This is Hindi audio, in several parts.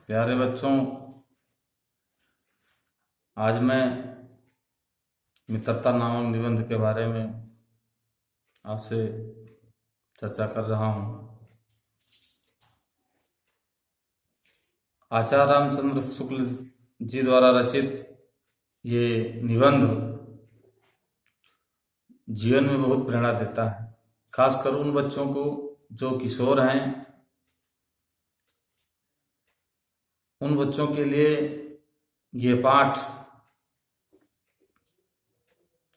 प्यारे बच्चों, आज मैं मित्रता नामक निबंध के बारे में आपसे चर्चा कर रहा हूँ। आचार्य रामचंद्र शुक्ल जी द्वारा रचित ये निबंध जीवन में बहुत प्रेरणा देता है, खासकर उन बच्चों को जो किशोर हैं। उन बच्चों के लिए ये पाठ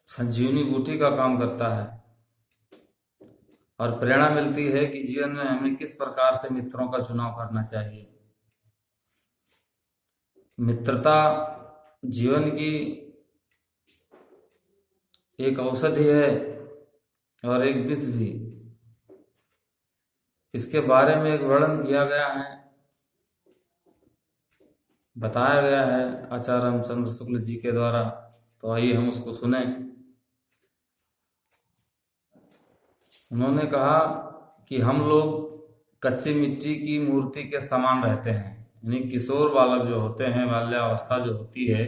संजीवनी बूटी का काम करता है और प्रेरणा मिलती है कि जीवन में हमें किस प्रकार से मित्रों का चुनाव करना चाहिए। मित्रता जीवन की एक औषधि है और एक विष भी। इसके बारे में एक वर्णन किया गया है, बताया गया है आचार्य रामचंद्र शुक्ल जी के द्वारा। तो आइए हम उसको सुने। उन्होंने कहा कि हम लोग कच्ची मिट्टी की मूर्ति के समान रहते हैं। यानी किशोर बालक जो होते हैं, बाल्यावस्था जो होती है,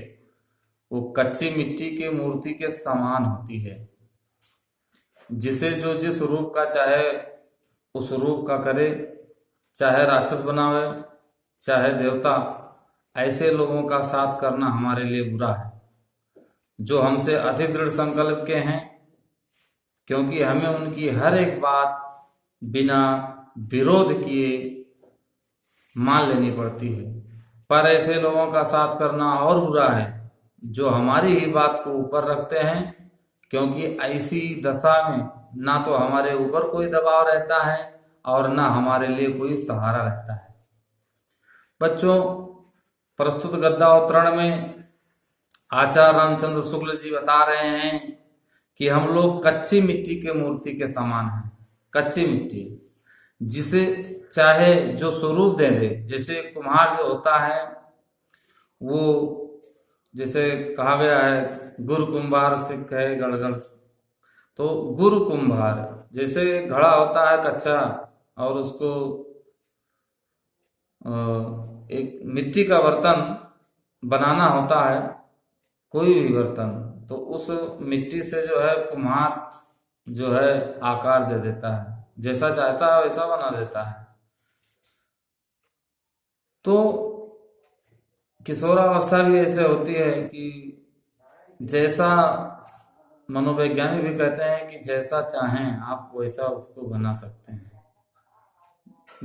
वो कच्ची मिट्टी की मूर्ति के समान होती है, जिसे जो जिस रूप का चाहे उस रूप का करे, चाहे राक्षस बनावे चाहे देवता। ऐसे लोगों का साथ करना हमारे लिए बुरा है, जो हमसे अधिक दृढ़ संकल्प के हैं, क्योंकि हमें उनकी हर एक बात बिना विरोध किए मान लेनी पड़ती है। पर ऐसे लोगों का साथ करना और बुरा है, जो हमारी ही बात को ऊपर रखते हैं, क्योंकि ऐसी दशा में ना तो हमारे ऊपर कोई दबाव रहता है और ना हमारे लिए कोई सहारा रहता है। बच्चों, प्रस्तुत गद्यावतरण में आचार्य रामचंद्र शुक्ल जी बता रहे हैं कि हम लोग कच्ची मिट्टी के मूर्ति के समान हैं। कच्ची मिट्टी जिसे चाहे जो स्वरूप दे दे, जैसे कुम्हार जो होता है, वो जैसे कहा गया है गुरु कुंभार सिख है गड़गड़। तो गुरु कुंभार जैसे घड़ा होता है कच्चा, और उसको एक मिट्टी का बर्तन बनाना होता है, कोई भी बर्तन, तो उस मिट्टी से जो है कुम्हार जो है आकार दे देता है, जैसा चाहता है वैसा बना देता है। तो किशोरावस्था भी ऐसे होती है कि जैसा मनोवैज्ञानिक भी कहते हैं कि जैसा चाहें आप वैसा उसको बना सकते हैं,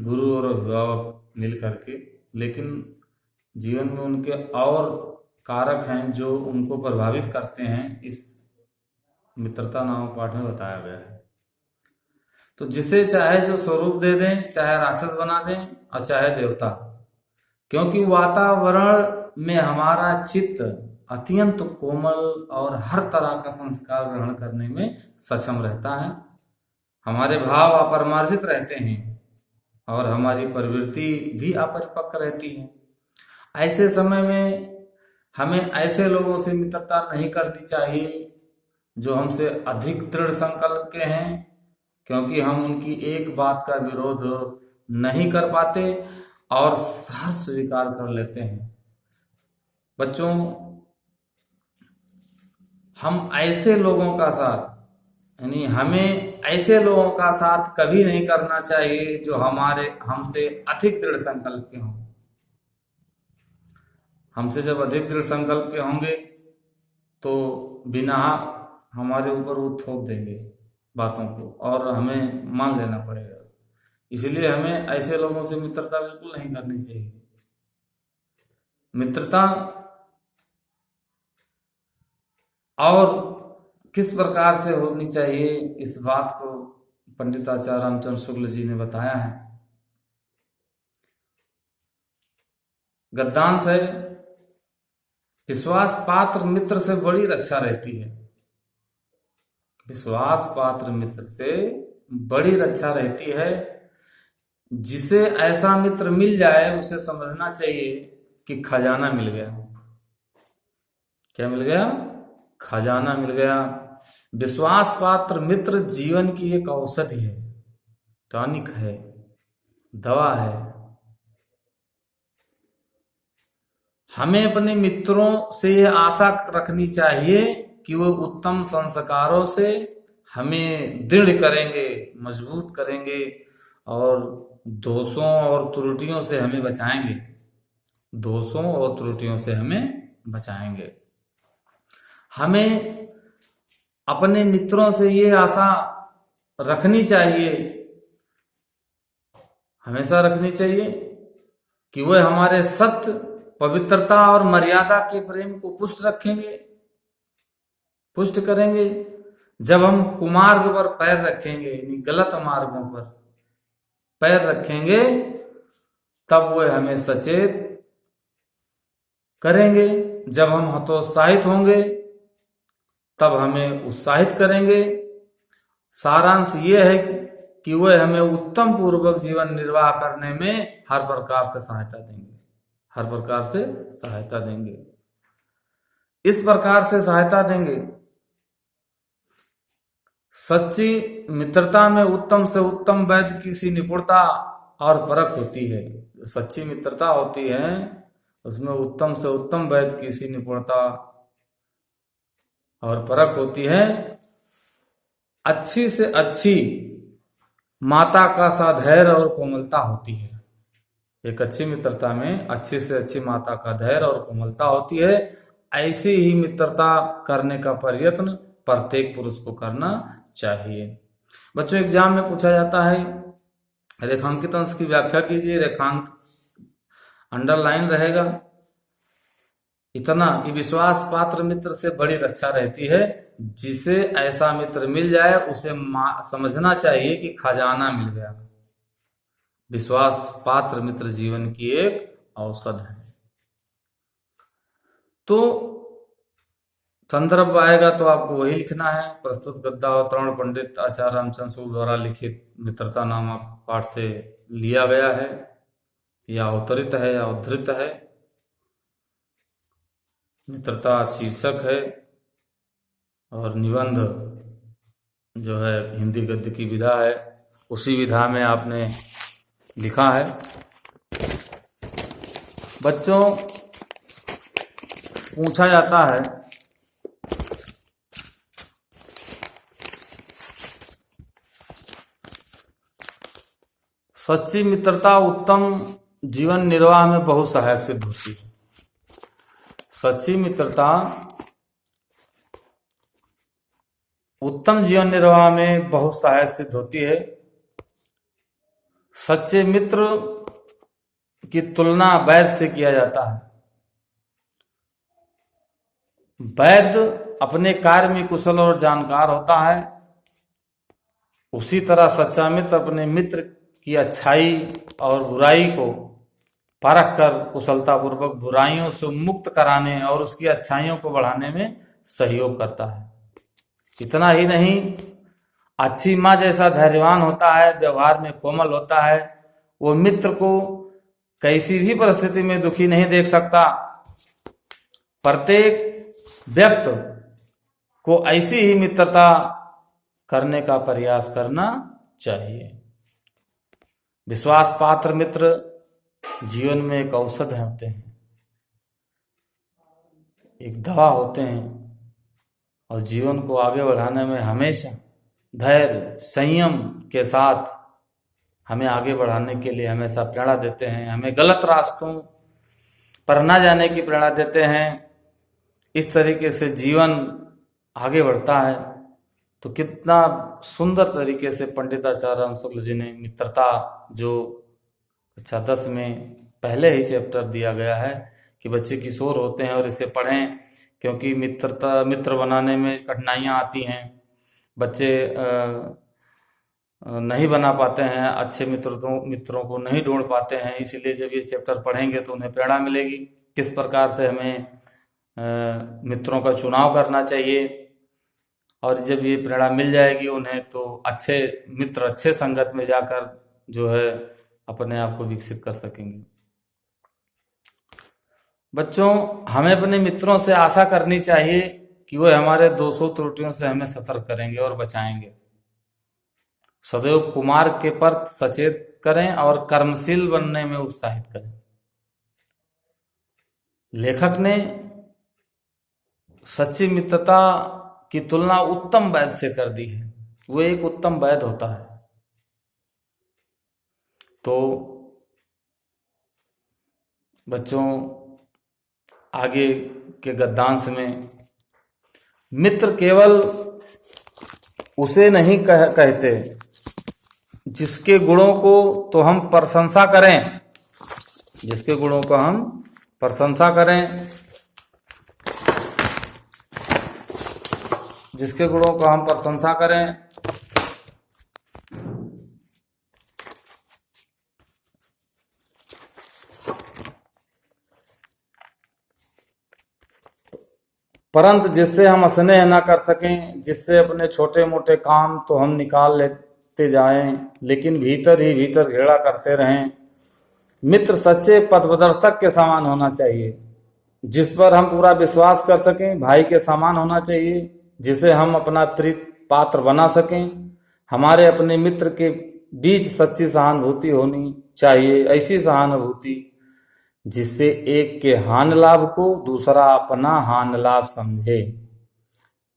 गुरु और अभिभावक मिल करके। लेकिन जीवन में उनके और कारक हैं जो उनको प्रभावित करते हैं, इस मित्रता नामक पाठ में बताया गया है। तो जिसे चाहे जो स्वरूप दे दें, चाहे राक्षस बना दें और चाहे देवता, क्योंकि वातावरण में हमारा चित्त अत्यंत कोमल और हर तरह का संस्कार ग्रहण करने में सक्षम रहता है। हमारे भाव अपरिमार्जित रहते हैं और हमारी प्रवृत्ति भी अपरिपक्व रहती है। ऐसे समय में हमें ऐसे लोगों से मित्रता नहीं करनी चाहिए जो हमसे अधिक दृढ़ संकल्प के हैं, क्योंकि हम उनकी एक बात का विरोध नहीं कर पाते और सहर्ष स्वीकार कर लेते हैं। बच्चों, हम ऐसे लोगों का साथ, यानी हमें ऐसे लोगों का साथ कभी नहीं करना चाहिए जो हमसे अधिक दृढ़ संकल्प के हों। हमसे जब अधिक दृढ़ संकल्प के होंगे तो बिना हमारे ऊपर वो थोप देंगे बातों को और हमें मान लेना पड़ेगा। इसलिए हमें ऐसे लोगों से मित्रता बिल्कुल नहीं करनी चाहिए। मित्रता और किस प्रकार से होनी चाहिए, इस बात को पंडित आचार्य रामचंद्र शुक्ल जी ने बताया है। गद्यांश है, विश्वास पात्र मित्र से बड़ी रक्षा रहती है। विश्वास पात्र मित्र से बड़ी रक्षा रहती है। जिसे ऐसा मित्र मिल जाए उसे समझना चाहिए कि खजाना मिल गया। क्या मिल गया? खजाना मिल गया। विश्वास पात्र मित्र जीवन की एक औषधि है, टॉनिक है, दवा है। हमें अपने मित्रों से ये आशा रखनी चाहिए कि वो उत्तम संस्कारों से हमें दृढ़ करेंगे, मजबूत करेंगे और दोषों और त्रुटियों से हमें बचाएंगे। दोषों और त्रुटियों से हमें बचाएंगे। हमें अपने मित्रों से ये आशा रखनी चाहिए, हमेशा रखनी चाहिए कि वह हमारे सत्य, पवित्रता और मर्यादा के प्रेम को पुष्ट रखेंगे, पुष्ट करेंगे। जब हम कुमार्ग पर पैर रखेंगे, यानी गलत मार्गों पर पैर रखेंगे, तब वह हमें सचेत करेंगे। जब हम हतोत्साहित होंगे, तब हमें उत्साहित करेंगे। सारांश यह है कि वह हमें उत्तम पूर्वक जीवन निर्वाह करने में हर प्रकार से सहायता देंगे, हर प्रकार से सहायता देंगे। इस प्रकार से सहायता देंगे। सच्ची मित्रता में उत्तम से उत्तम वैद्य की सी निपुणता और परख होती है। जो सच्ची मित्रता होती है उसमें उत्तम से उत्तम वैद्य की सी निपुणता और परख होती है। अच्छी से अच्छी माता का सा धैर्य और कोमलता होती है। एक अच्छी मित्रता में अच्छी से अच्छी माता का धैर्य और कोमलता होती है। ऐसी ही मित्रता करने का प्रयत्न प्रत्येक पुरुष को करना चाहिए। बच्चों, एग्जाम में पूछा जाता है रेखांकित अंश की व्याख्या कीजिए। रेखांक अंडरलाइन रहेगा। इतना कि विश्वास पात्र मित्र से बड़ी रक्षा रहती है। जिसे ऐसा मित्र मिल जाए उसे समझना चाहिए कि खजाना मिल गया। विश्वास पात्र मित्र जीवन की एक औषध है। तो संदर्भ आएगा तो आपको वही लिखना है। प्रस्तुत गद्य अवतरण पंडित आचार्य रामचंद्र सूद द्वारा लिखित मित्रता नामक पाठ से लिया गया है, या अवतरित है या उद्धृत है। मित्रता शीर्षक है और निबंध जो है हिंदी गद्य की विधा है, उसी विधा में आपने लिखा है। बच्चों, पूछा जाता है सच्ची मित्रता उत्तम जीवन निर्वाह में बहुत सहायक सिद्ध होती है। सच्ची मित्रता उत्तम जीवन निर्वाह में बहुत सहायक सिद्ध होती है। सच्चे मित्र की तुलना वैद्य से किया जाता है। वैद्य अपने कार्य में कुशल और जानकार होता है, उसी तरह सच्चा मित्र अपने मित्र की अच्छाई और बुराई को परख कर कुशलता पूर्वक बुराइयों से मुक्त कराने और उसकी अच्छाइयों को बढ़ाने में सहयोग करता है। इतना ही नहीं, अच्छी माँ जैसा धैर्यवान होता है, व्यवहार में कोमल होता है। वो मित्र को कैसी भी परिस्थिति में दुखी नहीं देख सकता। प्रत्येक व्यक्ति को ऐसी ही मित्रता करने का प्रयास करना चाहिए। विश्वास पात्र मित्र जीवन में एक औषध होते हैं, एक दवा होते हैं, और जीवन को आगे बढ़ाने में हमेशा धैर्य संयम के साथ हमें आगे बढ़ाने के लिए हमेशा प्रेरणा देते हैं। हमें गलत रास्तों पर न जाने की प्रेरणा देते हैं। इस तरीके से जीवन आगे बढ़ता है। तो कितना सुंदर तरीके से पंडित आचार्य राम शुक्ल जी ने मित्रता, जो कक्षा 10 में पहले ही चैप्टर दिया गया है कि बच्चे किशोर होते हैं और इसे पढ़ें, क्योंकि मित्र बनाने में कठिनाइयाँ आती हैं। बच्चे नहीं बना पाते हैं, अच्छे मित्रों को नहीं ढूंढ पाते हैं। इसलिए जब ये चैप्टर पढ़ेंगे तो उन्हें प्रेरणा मिलेगी किस प्रकार से हमें मित्रों का चुनाव करना चाहिए। और जब ये प्रेरणा मिल जाएगी उन्हें, तो अच्छे मित्र अच्छे संगत में जाकर जो है अपने आप को विकसित कर सकेंगे। बच्चों, हमें अपने मित्रों से आशा करनी चाहिए कि वो हमारे दोषों त्रुटियों से हमें सतर्क करेंगे और बचाएंगे। सदैव कुमार्ग के प्रति सचेत करें और कर्मशील बनने में उत्साहित करें। लेखक ने सच्ची मित्रता की तुलना उत्तम वैद्य से कर दी है। वो एक उत्तम वैद्य होता है। तो बच्चों, आगे के गद्यांश में मित्र केवल उसे नहीं कहते जिसके गुणों को तो हम प्रशंसा करें, जिसके गुणों को हम प्रशंसा करें, जिसके गुणों को हम प्रशंसा करें, परंतु जिससे हम स्नेह न कर सकें, जिससे अपने छोटे मोटे काम तो हम निकाल लेते जाएं, लेकिन भीतर ही भीतर घेरा करते रहें। मित्र सच्चे पथप्रदर्शक के समान होना चाहिए, जिस पर हम पूरा विश्वास कर सकें। भाई के समान होना चाहिए, जिसे हम अपना प्रीत पात्र बना सकें। हमारे अपने मित्र के बीच सच्ची सहानुभूति होनी चाहिए, ऐसी सहानुभूति जिससे एक के हानि लाभ को दूसरा अपना हानि लाभ समझे।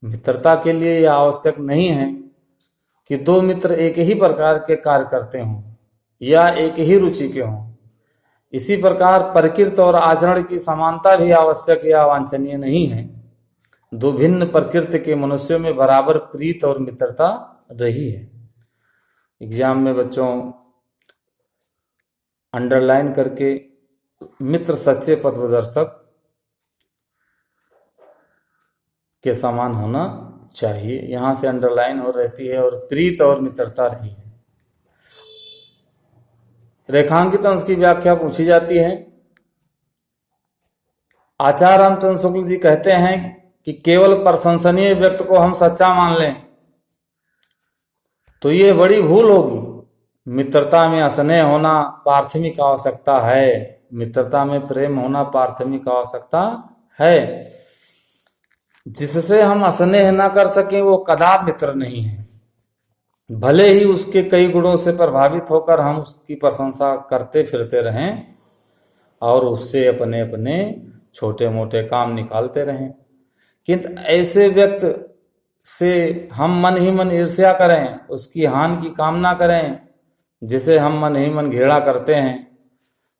मित्रता के लिए यह आवश्यक नहीं है कि दो मित्र एक ही प्रकार के कार्य करते हों या एक ही रुचि के हों। इसी प्रकार प्रकृति और आचरण की समानता भी आवश्यक या वांछनीय नहीं है। दो भिन्न प्रकृति के मनुष्यों में बराबर प्रीत और मित्रता रही है। एग्जाम में बच्चों अंडरलाइन करके मित्र सच्चे पथप्रदर्शक के समान होना चाहिए, यहां से अंडरलाइन हो रहती है, और प्रीत और मित्रता रही है। रेखांकित अंश की व्याख्या पूछी जाती है। आचार्य रामचंद्र शुक्ल जी कहते हैं कि केवल प्रशंसनीय व्यक्ति को हम सच्चा मान लें तो ये बड़ी भूल होगी। मित्रता में स्नेह होना प्राथमिक आवश्यकता है, मित्रता में प्रेम होना प्राथमिक आवश्यकता है। जिससे हम स्नेह न कर सकें वो कदापि मित्र नहीं है। भले ही उसके कई गुणों से प्रभावित होकर हम उसकी प्रशंसा करते फिरते रहें और उससे अपने अपने छोटे मोटे काम निकालते रहें, किंतु ऐसे व्यक्ति से हम मन ही मन ईर्ष्या करें, उसकी हानि की कामना करें, जिसे हम मन ही मन घृणा करते हैं,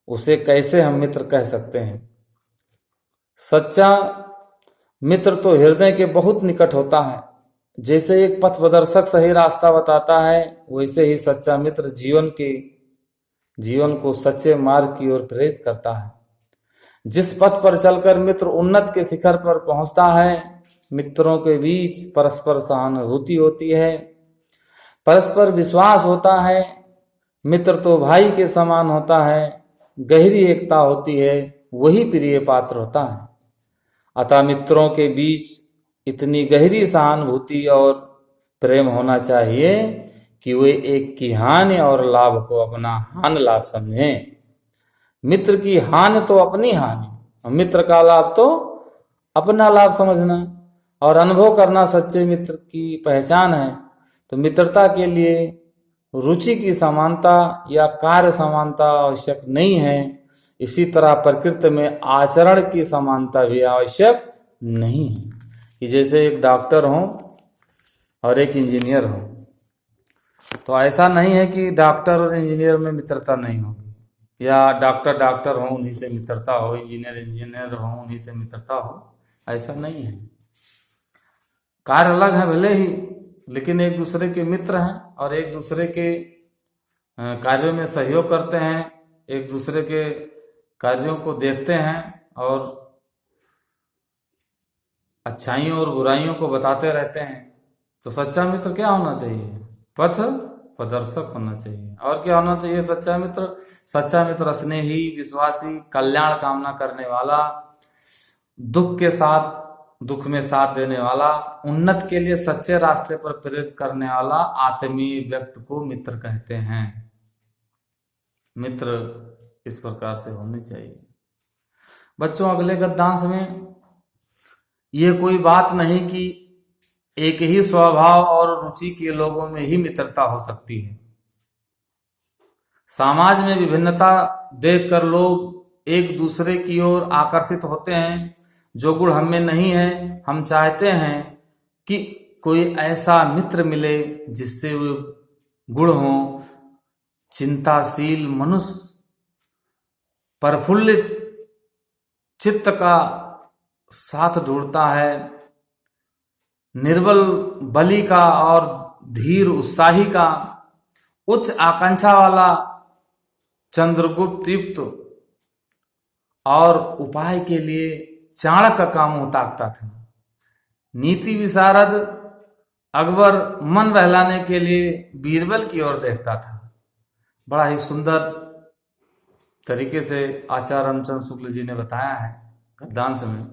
उसे कैसे हम मित्र कह सकते हैं। सच्चा मित्र तो हृदय के बहुत निकट होता है। जैसे एक पथ प्रदर्शक सही रास्ता बताता है, वैसे ही सच्चा मित्र जीवन को सच्चे मार्ग की ओर प्रेरित करता है। जिस पथ पर चलकर मित्र उन्नत के शिखर पर पहुंचता है, मित्रों के बीच परस्पर सहानुभूति होती है, परस्पर विश्वास होता है। मित्र तो भाई के समान होता है, गहरी एकता होती है, वही प्रिय पात्र होता है। अतः मित्रों के बीच इतनी गहरी सहानुभूति और प्रेम होना चाहिए कि वे एक की हानि और लाभ को अपना हानि लाभ समझें। मित्र की हानि तो अपनी हानि और मित्र का लाभ तो अपना लाभ समझना और अनुभव करना सच्चे मित्र की पहचान है। तो मित्रता के लिए रुचि की समानता या कार्य समानता आवश्यक नहीं है। इसी तरह प्रकृति में आचरण की समानता भी आवश्यक नहीं है कि जैसे एक डॉक्टर हो और एक इंजीनियर हो, तो ऐसा नहीं है कि डॉक्टर और इंजीनियर में मित्रता नहीं होगी, या डॉक्टर हो उन्हीं से मित्रता हो, इंजीनियर हो उन्हीं से मित्रता हो, ऐसा नहीं है। कार्य अलग है भले ही, लेकिन एक दूसरे के मित्र हैं और एक दूसरे के कार्यों में सहयोग करते हैं, एक दूसरे के कार्यों को देखते हैं और अच्छाइयों और बुराइयों को बताते रहते हैं। तो सच्चा मित्र क्या होना चाहिए? पथ प्रदर्शक होना चाहिए। और क्या होना चाहिए सच्चा मित्र? सच्चा मित्र स्नेही, विश्वासी, कल्याण कामना करने वाला, दुख में साथ देने वाला, उन्नत के लिए सच्चे रास्ते पर प्रेरित करने वाला आत्मीय व्यक्ति को मित्र कहते हैं। मित्र इस प्रकार से होने चाहिए। बच्चों, अगले गद्यांश में ये कोई बात नहीं कि एक ही स्वभाव और रुचि के लोगों में ही मित्रता हो सकती है। समाज में विभिन्नता देखकर लोग एक दूसरे की ओर आकर्षित होते हैं। जो गुण हम में नहीं है, हम चाहते हैं कि कोई ऐसा मित्र मिले जिससे वो गुण हो। चिंताशील मनुष्य प्रफुल्लित चित्त का साथ ढूंढता है। निर्बल बलि का और धीर उत्साही का, उच्च आकांक्षा वाला चंद्रगुप्त युक्त और उपाय के लिए चाणक्य का मुंह ताकता था। नीति विशारद अकबर मन बहलाने के लिए बीरबल की ओर देखता था। बड़ा ही सुंदर तरीके से आचार्य रामचंद्र शुक्ल जी ने बताया है गद्यांश में।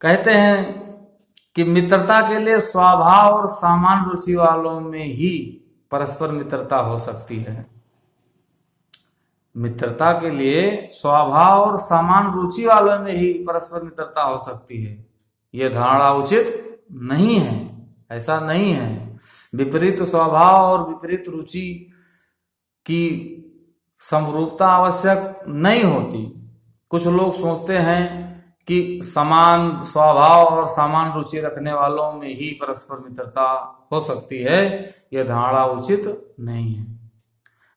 कहते हैं कि मित्रता के लिए स्वभाव और सामान्य रुचि वालों में ही परस्पर मित्रता हो सकती है। मित्रता के लिए स्वभाव और समान रुचि वालों में ही परस्पर मित्रता हो सकती है, यह धारणा उचित नहीं है। ऐसा नहीं है। विपरीत स्वभाव और विपरीत रुचि की समरूपता आवश्यक नहीं होती। कुछ लोग सोचते हैं कि समान स्वभाव और समान रुचि रखने वालों में ही परस्पर मित्रता हो सकती है, यह धारणा उचित नहीं है।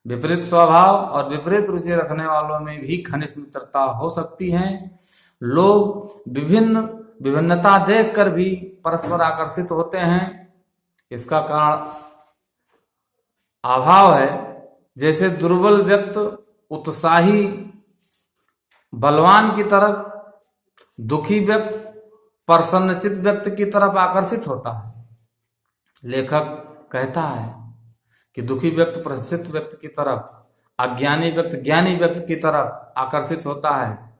विपरीत स्वभाव और विपरीत रुचि रखने वालों में भी घनिष्ठ मित्रता हो सकती है। लोग विभिन्नता देखकर भी परस्पर आकर्षित होते हैं। इसका कारण अभाव है। जैसे दुर्बल व्यक्ति उत्साही बलवान की तरफ, दुखी व्यक्ति प्रसन्नचित व्यक्ति की तरफ आकर्षित होता है। लेखक कहता है कि दुखी व्यक्ति प्रसन्नचित व्यक्ति की तरफ, अज्ञानी व्यक्ति ज्ञानी व्यक्ति की तरफ आकर्षित होता है।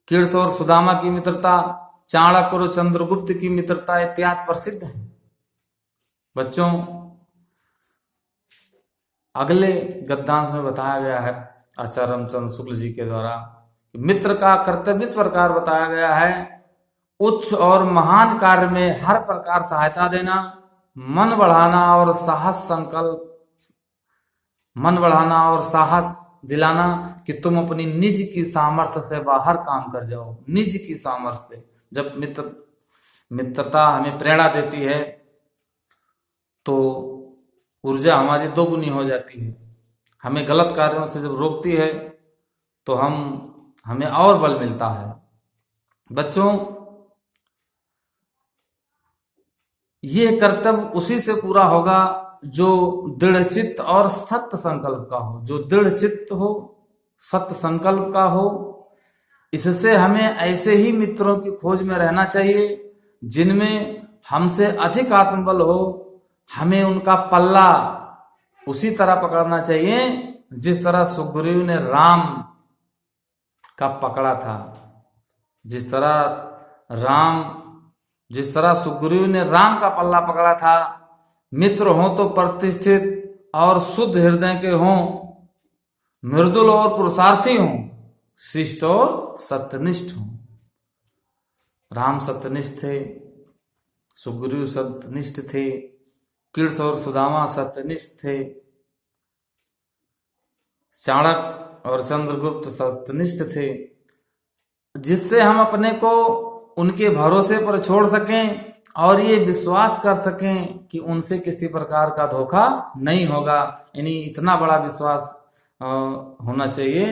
कीर्ष और सुदामा की मित्रता, चाणक्य और चंद्रगुप्त की मित्रता इत्यादि प्रसिद्ध है। बच्चों, अगले गद्यांश में बताया गया है आचार्य रामचंद्र शुक्ल जी के द्वारा, मित्र का कर्तव्य इस प्रकार बताया गया है। उच्च और महान कार्य में हर प्रकार सहायता देना, मन बढ़ाना और साहस दिलाना कि तुम अपनी निज की सामर्थ्य से बाहर काम कर जाओ। निज की सामर्थ्य से जब मित्रता हमें प्रेरणा देती है तो ऊर्जा हमारी दोगुनी हो जाती है। हमें गलत कार्यों से जब रोकती है तो हमें और बल मिलता है। बच्चों, ये कर्तव्य उसी से पूरा होगा जो दृढ़ चित्त और सत्य संकल्प का हो। जो दृढ़ चित्त हो, सत्य संकल्प का हो। इससे हमें ऐसे ही मित्रों की खोज में रहना चाहिए जिनमें हमसे अधिक आत्मबल हो। हमें उनका पल्ला उसी तरह पकड़ना चाहिए जिस तरह सुग्रीव ने राम का पकड़ा था। जिस तरह सुग्रीव ने राम का पल्ला पकड़ा था। मित्र हो तो प्रतिष्ठित और शुद्ध हृदय के हों, मृदुल और पुरुषार्थी हों, शिष्ट और सत्यनिष्ठ हों। राम सत्यनिष्ठ थे, सुग्रीव सत्यनिष्ठ थे, कीर्ष और सुदामा सत्यनिष्ठ थे, चाणक्य और चंद्रगुप्त सत्यनिष्ठ थे, जिससे हम अपने को उनके भरोसे पर छोड़ सकें और ये विश्वास कर सकें कि उनसे किसी प्रकार का धोखा नहीं होगा। यानी इतना बड़ा विश्वास होना चाहिए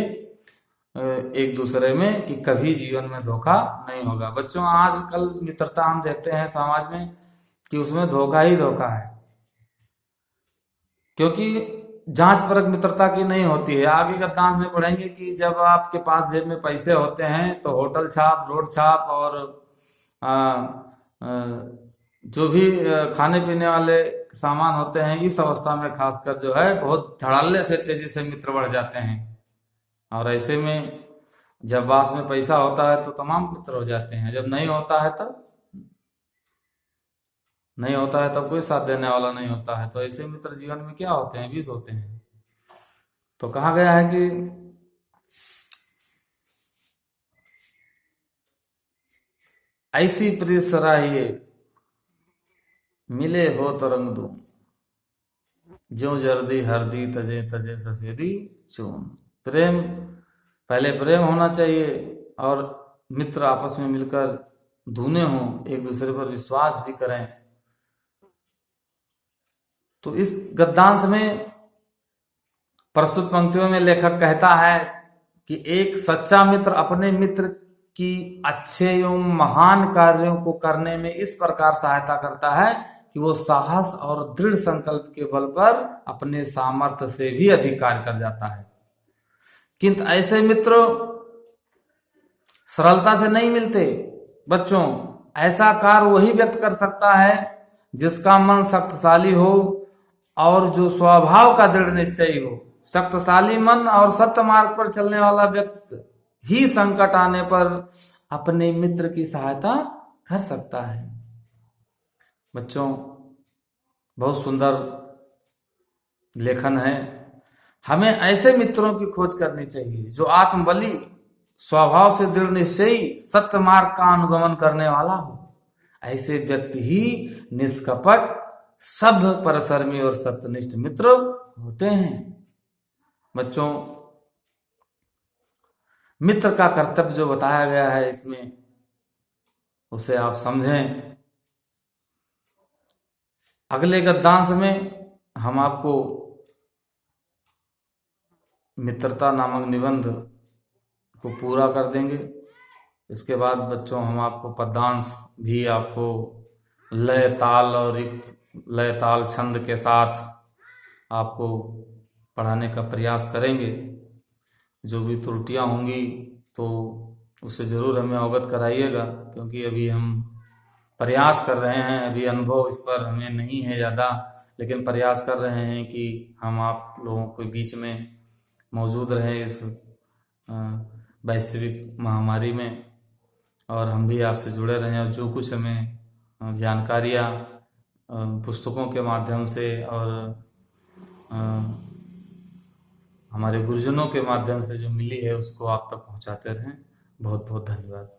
एक दूसरे में कि कभी जीवन में धोखा नहीं होगा। बच्चों, आजकल मित्रता हम देखते हैं समाज में कि उसमें धोखा ही धोखा है, क्योंकि जांच परख मित्रता की नहीं होती है। आगे का दांत में पढ़ेंगे कि जब आपके पास जेब में पैसे होते हैं तो होटल छाप, रोड छाप और जो भी खाने पीने वाले सामान होते हैं, इस अवस्था में खासकर जो है बहुत धड़ल्ले से तेजी से मित्र बढ़ जाते हैं। और ऐसे में जब पास में पैसा होता है तो तमाम मित्र हो जाते हैं, जब नहीं होता है तब कोई साथ देने वाला नहीं होता है। तो ऐसे मित्र जीवन में क्या होते हैं? विष होते हैं। तो कहा गया है कि ऐसी प्रीत सराहिए मिले हो तो रंग दूं, ज्यों जर्दी हरदी तजे तजे सफेदी चून। प्रेम, पहले प्रेम होना चाहिए और मित्र आपस में मिलकर दूने हों, एक दूसरे पर विश्वास भी करें। तो इस गद्यांश में प्रस्तुत पंक्तियों में लेखक कहता है कि एक सच्चा मित्र अपने मित्र की अच्छे एवं महान कार्यों को करने में इस प्रकार सहायता करता है कि वो साहस और दृढ़ संकल्प के बल पर अपने सामर्थ्य से भी अधिक कार्य कर जाता है। किंतु ऐसे मित्र सरलता से नहीं मिलते बच्चों। ऐसा कार्य वही व्यक्त कर सकता है जिसका मन शक्तिशाली हो और जो स्वभाव का दृढ़ निश्चयी हो। शक्तिशाली मन और सत्य मार्ग पर चलने वाला व्यक्ति ही संकट आने पर अपने मित्र की सहायता कर सकता है। बच्चों, बहुत सुंदर लेखन है। हमें ऐसे मित्रों की खोज करनी चाहिए जो आत्मबली, स्वभाव से दृढ़ निश्चयी, सत्य मार्ग का अनुगमन करने वाला हो। ऐसे व्यक्ति ही निष्कपट, सभ्य, परिश्रमी और सत्यनिष्ठ मित्र होते हैं। बच्चों, मित्र का कर्तव्य जो बताया गया है इसमें, उसे आप समझें। अगले गद्यांश में हम आपको मित्रता नामक निबंध को पूरा कर देंगे। इसके बाद बच्चों हम आपको पद्यांश भी आपको लय ताल और लय ताल छंद के साथ आपको पढ़ाने का प्रयास करेंगे। जो भी त्रुटियां होंगी तो उससे ज़रूर हमें अवगत कराइएगा, क्योंकि अभी हम प्रयास कर रहे हैं। अभी अनुभव इस पर हमें नहीं है ज़्यादा, लेकिन प्रयास कर रहे हैं कि हम आप लोगों के बीच में मौजूद रहें इस वैश्विक महामारी में, और हम भी आपसे जुड़े रहें। और जो कुछ हमें जानकारियाँ पुस्तकों के माध्यम से और हमारे गुरुजनों के माध्यम से जो मिली है उसको आप तक पहुंचाते रहें। बहुत बहुत धन्यवाद।